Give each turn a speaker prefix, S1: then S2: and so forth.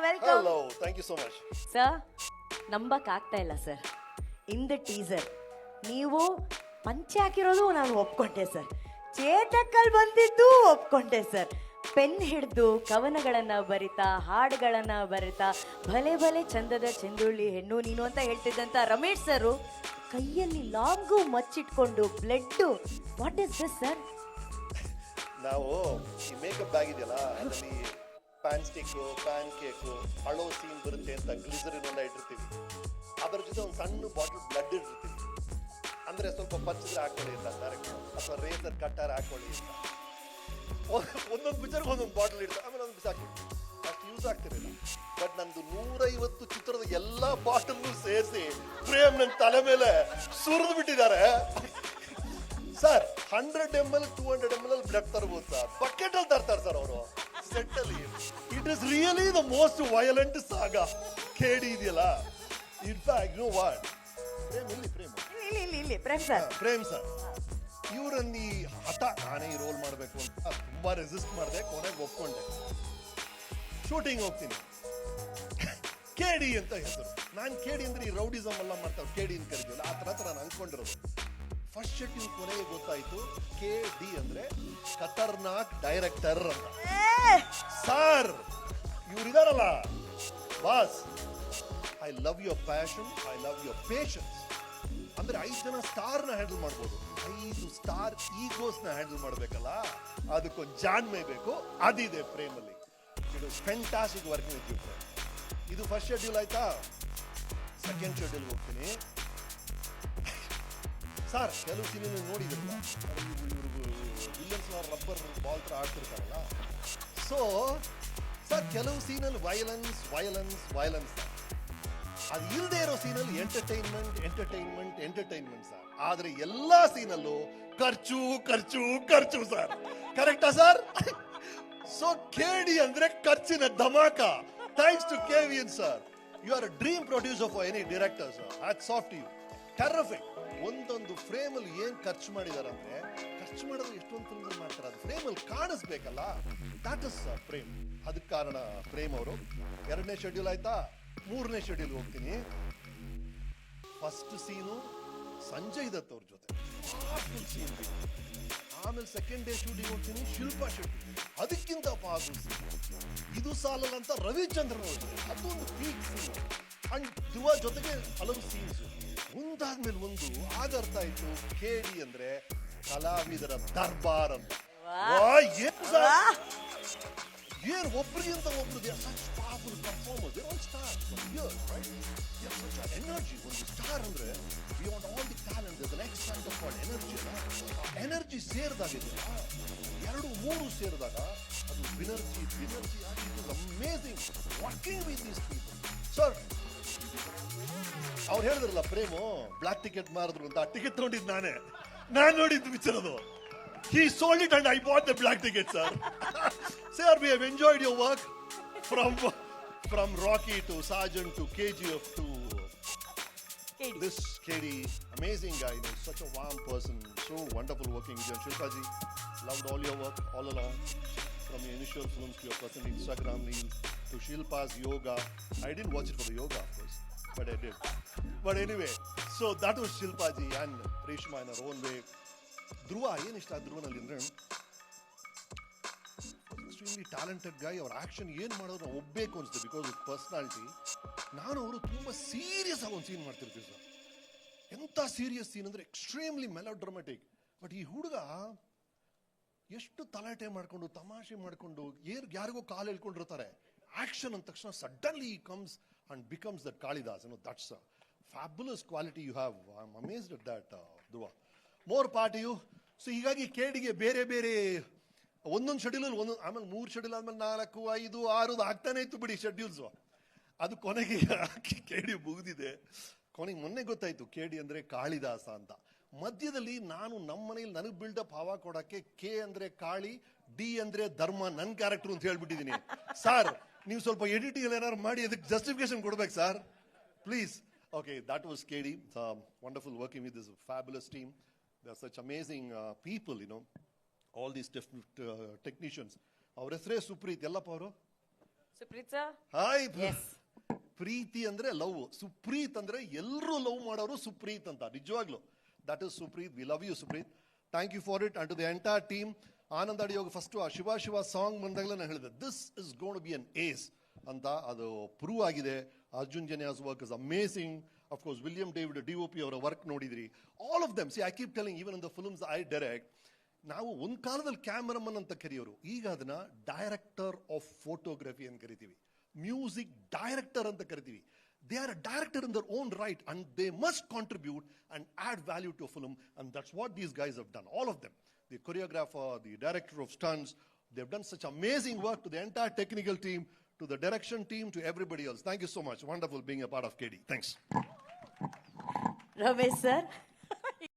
S1: Welcome.
S2: Hello, thank you so much.
S1: Sir, ನಂಬಕ್ ಆಗ್ತಾ ಇಲ್ಲ ಸರ್. ಇನ್ ದ ಟೀಸರ್ ನೀವು ಪಂಚೆ ಹಾಕಿರೋದು ನಾನು ಒಪ್ಕೊಂಡೆ ಸರ್. ಚೇತಕ್ಕಲ್ಲಿ ಬಂದಿದ್ದು ಒಪ್ಕೊಂಡೆ ಸರ್. ಪೆನ್ ಹಿಡಿದು ಕವನಗಳನ್ನ ಬರಿತಾ, ಹಾಡುಗಳನ್ನ ಬರಿತಾ, ಭಲೆ ಭಲೆ ಚಂದದ ಚೆಂದುಳ್ಳಿ ಹೆಣ್ಣು ನೀನು ಅಂತ ಹೇಳ್ತಿದ್ದಂತ ರಮೇಶ್ ಸರ್ ಕೈಯಲ್ಲಿ ಲಾಂಗು ಮಚ್ಚಿಟ್ಕೊಂಡು blood. What is this sir?
S2: ನಾವು ಈ ಮೇಕಪ್ ಬ್ಯಾಗ್ ಇದೆಯಲ್ಲ, ಅದರಲ್ಲಿ ಪ್ಯಾನ್ ಸ್ಟಿಕ್ಕು, ಪ್ಯಾನ್ ಕೇಕು, ಹಳೋ ಸೀನ್ ಬರುತ್ತೆ ಅಂತ ಗ್ಲಿಸರಿನ್ ಎಲ್ಲ ಇಟ್ಟಿರ್ತೀವಿ. ಅದರ ಜೊತೆ ಒಂದು ಸಣ್ಣ ಬಾಟಲ್ ಬ್ಲಡ್ ಇಟ್ಟಿರ್ತೀವಿ. ಅಂದರೆ ಸ್ವಲ್ಪ ಪಚ್ಚಿದ್ರೆ ಹಾಕೊಳ್ಳಿ ಅಂತ ಡೈರೆಕ್ಟ್, ಅಥವಾ ರೇಸರ್ ಕಟ್ಟಾರ ಹಾಕೊಳ್ಳಿ ಅಂತ. ಒಂದೊಂದು ಪಿಕ್ಚರ್ಗೆ ಒಂದೊಂದು ಬಾಟಲ್ ಇಡ್ತಾರೆ, ಆಮೇಲೆ ಒಂದು ಬಿಸಾಕ್ಬಿಡ್ತೀವಿ. ಅಷ್ಟು ಯೂಸ್ ಆಗ್ತಿರಲಿಲ್ಲ. ಬಟ್ ನಂದು 150 ಚಿತ್ರದ ಎಲ್ಲ ಬಾಟಲ್ನು ಸೇರಿಸಿ ಫ್ರೇಮ್ ನನ್ನ ತಲೆ ಮೇಲೆ ಸುರಿದು ಬಿಟ್ಟಿದ್ದಾರೆ ಸರ್. 100 ml 200 ml ಬ್ಲಡ್ ತರ್ಬೋದು ಸರ್. ಬಕೆಟ್ ಅಲ್ಲಿ ತರ್ತಾರೆ ಸರ್ ಅವರು ಸೆಟ್ ಅಲ್ಲಿ. It is really the most violent ಸಾಗಾ ಕೇಡಿ ಇದೆಯಲ್ಲ. In fact know what, Prem sir ಇವರನ್ನ ಈ ಹಠ ನಾನೇ ಈ ರೋಲ್ ಮಾಡಬೇಕು ಅಂತ ತುಂಬಾ ರೆಸಿಸ್ಟ್ ಮಾಡಿದೆ. ಕೊನೆಗೆ ಒಪ್ಕೊಂಡೆ. ಶೂಟಿಂಗ್ ಹೋಗ್ತೀನಿ, ಕೇಡಿ ಅಂತ ಹೆಸರು. ನಾನು ಕೇಡಿ ಅಂದ್ರೆ ಈ ರೌಡಿಸಮ್ ಎಲ್ಲ ಮಾಡ್ತಾರೆ, ಕೇಡಿ ಅಂತ ಕರಿತೀವಲ್ಲ, ಆ ಥರ ನಾನು ಅನ್ಕೊಂಡಿರೋದು. ಫಸ್ಟ್ ಶೆಡ್ಯೂಲ್ ಕೊನೆಗೆ ಗೊತ್ತಾಯ್ತು KD ಅಂದ್ರೆ ಖತರ್ನಾಕ್ ಡೈರೆಕ್ಟರ್ ಅಂತ. ಸರ್ ಇವ್ರಿದಾರಲ್ಲ boss, I love your passion, I love your patience. ಅಂದ್ರೆ 5 ಜನ ಸ್ಟಾರ್ನ ಹ್ಯಾಂಡಲ್ ಮಾಡ್ಬೋದು, 5 ಸ್ಟಾರ್ ಈಗೋಸ್ನ ಹ್ಯಾಂಡಲ್ ಮಾಡ್ಬೇಕಲ್ಲ, ಅದಕ್ಕೊಂದು ಜಾಣ್ಮೆ ಬೇಕು. ಅದಿದೆ ಪ್ರೇಮಲ್ಲಿ. ಇದು fantastic working with you friend. ಇದು ಫಸ್ಟ್ ಶೆಡ್ಯೂಲ್ ಆಯ್ತಾ. ಸೆಕೆಂಡ್ ಶೆಡ್ಯೂಲ್ ಹೋಗ್ತೀನಿ ಸರ್. ಕೆಲವು ಸಿನಿಮಾ ನೋಡಿದ್ರಲ್ಲ, ವಿಲಿಯನ್ಸ್ ರಬ್ಬರ್ ಬಾಲ್ ಥರ ಆಡ್ತಿರ್ತಾರಲ್ಲ. ಸೊ ಸರ್ ಕೆಲವು ಸೀನಲ್ಲಿ ವೈಲೆನ್ಸ್ ವೈಲೆನ್ಸ್ ವೈಲೆನ್ಸ್ ಸರ್. ಅದು ಇಲ್ಲದೆ ಇರೋ ಸೀನಲ್ಲಿ ಎಂಟರ್ಟೈನ್ಮೆಂಟ್ ಎಂಟರ್ಟೈನ್ಮೆಂಟ್ ಎಂಟರ್ಟೈನ್ಮೆಂಟ್ ಸರ್. ಆದ್ರೆ ಎಲ್ಲಾ ಸೀನಲ್ಲೂ ಖರ್ಚು ಖರ್ಚು ಖರ್ಚು ಸರ್. ಕರೆಕ್ಟಾ ಸರ್? ಸೊ KD ಅಂದ್ರೆ ಖರ್ಚಿನ ಧಮಾಕ. Thanks to KVN sir. You are a dream producer for any director sir. Hats off to you. Terrific. ಒಂದೊಂದು ಫ್ರೇಮ್ ಅಲ್ಲಿ ಏನ್ ಖರ್ಚು ಮಾಡಿದಾರೆ ಅಂದ್ರೆ, ಖರ್ಚು ಮಾಡೋದು ಎಷ್ಟೊಂದು ಫಿಲ್ಮ್ ಮಾಡ್ತಾರೆ, ಅದು ಫ್ರೇಮ್ ಅಲ್ಲಿ ಕಾಣಿಸ್ಬೇಕಲ್ಲ. That is Prem. ಅದಕ್ಕೆ ಕಾರಣ ಪ್ರೇಮ್ ಅವರು. 2ನೇ ಶೆಡ್ಯೂಲ್ ಆಯ್ತಾ. 3ನೇ ಶೆಡ್ಯೂಲ್ ಹೋಗ್ತೀನಿ. ಫಸ್ಟ್ ಸೀನು ಸಂಜಯ್ ದತ್ ಅವ್ರ ಜೊತೆ ಸೀನ್. ಆಮೇಲೆ ಸೆಕೆಂಡ್ ಡೇ ಶೂಟಿಂಗ್ ಹೋಗ್ತೀನಿ, ಶಿಲ್ಪಾ ಶೆಟ್ಟಿ. ಅದಕ್ಕಿಂತ ಪಾಪು ಇದು ಸಾಲಲ್ಲ ಅಂತ ರವಿಚಂದ್ರನ್ ಅವ್ರ ಜೊತೆ, ಅದೊಂದು ಪೀಕ್ ಸೀನ್. ಅಂಡ್ ಧ್ರುವ ಜೊತೆಗೆ ಹಲವು ಸೀನ್ಸ್ ಒಂದಾದ್ಮೇಲೆ ಒಂದು. ಆಗ ಅರ್ಥ ಆಯ್ತು KD ಅಂದ್ರೆ ಕಲಾವಿದರ ದರ್ಬಾರ್ ಅಂತ. ಏನ್ ಒಬ್ರಿಗಿಂತ ಒಬ್ರು powerful performers. They all stars from here, right? They have such a energy. ಒಂದು ಸ್ಟಾರ್ ಅಂದ್ರೆ beyond all the talent the next kind of energy. Energy ಸೇರಿದಾಗಿದೆ, 2-3 ಸೇರಿದಾಗ ಅದು ವಿನರ್ಜಿ ಆಗಿ. It is amazing working with these people sir. ಅವ್ರು ಹೇಳಿದ್ರಲ್ಲ frame block ticket ಮಾರಿದ್ರು ಅಂತ. ಆ ಟಿಕೆಟ್ ತಗೊಂಡಿದ್ದು ನಾನು ನೋಡಿದ್ದು ಪಿಕ್ಚರ್ ಅದು. He sold it and I bought the black ticket, sir. Sir, we have enjoyed your work from Rocky to Sergeant to KGF to this KD. Amazing guy, you know, such a warm person, so wonderful working with you. Shilpaji, loved all your work all along, from your initial films to your present Instagram reel to Shilpa's yoga. I didn't watch it for the yoga, of course, but I did. But anyway, so that was Shilpaji and Reshma in her own way. ಧ್ರುವ ಏನಿಷ್ಟ ಧ್ರುವನಲ್ಲಿ ಅಂದ್ರೆ extremely talented ಗೈ. ಅವ್ರ action ಏನ್ ಮಾಡೋದು ನಾವು ಒಬ್ಬೇಕು ಅನ್ಸುತ್ತೆ, because of personality. ನಾನು ಅವರು ತುಂಬಾ serious ಆಗಿ ಒಂದು ಸೀನ್ ಮಾಡ್ತಿರ್ತೀವಿ ಸರ್. ಎಂತ ಸೀರಿಯಸ್ ಸೀನ್ ಅಂದ್ರೆ ಎಕ್ಸ್ಟ್ರೀಮ್ಲಿ ಮೆಲೋಡ್ರಾಮ್ಯಾಟಿಕ್. ಬಟ್ ಈ ಹುಡುಗ ಎಷ್ಟು ತಲಾಟೆ ಮಾಡ್ಕೊಂಡು ತಮಾಷೆ ಮಾಡ್ಕೊಂಡು ಯಾರಿಗೋ ಕಾಲು ಹೇಳ್ಕೊಂಡಿರ್ತಾರೆ. ಆಕ್ಷನ್ ಅಂದ ತಕ್ಷಣ suddenly comes and becomes that Kalidas. That's a fabulous quality you have. I am amazed at that Dhruva. More part you. So ಹೀಗಾಗಿ KDಗೆ ಬೇರೆ ಬೇರೆ ಒಂದೊಂದು ಶೆಡ್ಯೂಲ್ ಒಂದೊಂದು, ಆಮೇಲೆ 3 ಶೆಡ್ಯೂಲ್ ಆದ್ಮೇಲೆ 4, 5, 6 ಆಗ್ತಾನೆ ಇತ್ತು ಬಿಡಿ ಶೆಡ್ಯೂಲ್ಸ್. ಅದು ಕೊನೆಗೆ KD ಮುಗಿದಿದೆ. ಕೊನೆಗೆ ಮೊನ್ನೆ ಗೊತ್ತಾಯ್ತು KD ಅಂದ್ರೆ ಕಾಳಿದಾಸ ಅಂತ. ಮಧ್ಯದಲ್ಲಿ ನಾನು ನಮ್ಮ ಮನೇಲಿ ನನಗೆ ಬಿಲ್ಡಪ್ ಹವಾ ಕೊಡಕ್ಕೆ K ಅಂದ್ರೆ ಕಾಳಿ, D ಅಂದ್ರೆ ಧರ್ಮ, ನನ್ನ ಕ್ಯಾರೆಕ್ಟರ್ ಅಂತ ಹೇಳ್ಬಿಟ್ಟಿದ್ದೀನಿ. ಸರ್ ನೀವು ಸ್ವಲ್ಪ ಎಡಿಟಿಂಗ್ ಏನಾದ್ರು ಮಾಡಿ ಅದಕ್ಕೆ ಜಸ್ಟಿಫಿಕೇಶನ್ ಕೊಡ್ಬೇಕು sir, please. Okay, that was KD. Wonderful working with this fabulous team. They are such amazing people, you know. All these different technicians. Our ಹೆಸರೇ ಸುಪ್ರೀತ್. ಎಲ್ಲಪ್ಪ ಅವರು
S1: ಸುಪ್ರೀತ್ ಸರ್
S2: ಹಾಯ್
S1: ಎಸ್
S2: ಪ್ರೀತಿ ಅಂದ್ರೆ ಲವ್, ಸುಪ್ರೀತ್ ಅಂದ್ರೆ ಎಲ್ಲರೂ ಲವ್ ಮಾಡೋರು ಸುಪ್ರೀತ್ ಅಂತ. ನಿಜವಾಗ್ಲು that is Supreeth. We love you Supreeth. Thank you for it and to the entire team. Anand ಅಡಿಯೋಗ first ಆ ಶಿವ ಶಿವ ಸಾಂಗ್ ಬಂದಾಗಲೇ ನಾನು ಹೇಳಿದೆ this is gonna be an ace ಅಂತ. ಅದು ಪ್ರೂವ್ ಆಗಿದೆ. Arjun Janya's work is amazing. Of course William David DOP ಅವರ work ನೋಡಿದ್ರಿ. All of them see I keep telling even in the films I direct, ನಾವು ಒಂದ್ ಕಾಲದಲ್ಲಿ ಕ್ಯಾಮರಾಮನ್ ಅಂತ ಕರೆಯೋರು, ಈಗ ಅದನ್ನ ಡೈರೆಕ್ಟರ್ ಆಫ್ ಫೋಟೋಗ್ರಫಿ ಅಂತ ಕರಿತೀವಿ, ಮ್ಯೂಸಿಕ್ ಡೈರೆಕ್ಟರ್ ಅಂತ ಕರಿತೀವಿ. They are a director in their own right and they must contribute and add value to a film, and that's what these guys have done, all of them. The choreographer, the director of stunts, they've done such amazing work. To the entire technical team, to the direction team, to everybody else, thank you so much. Wonderful being a part of KD. Thanks.
S1: Ramesh sir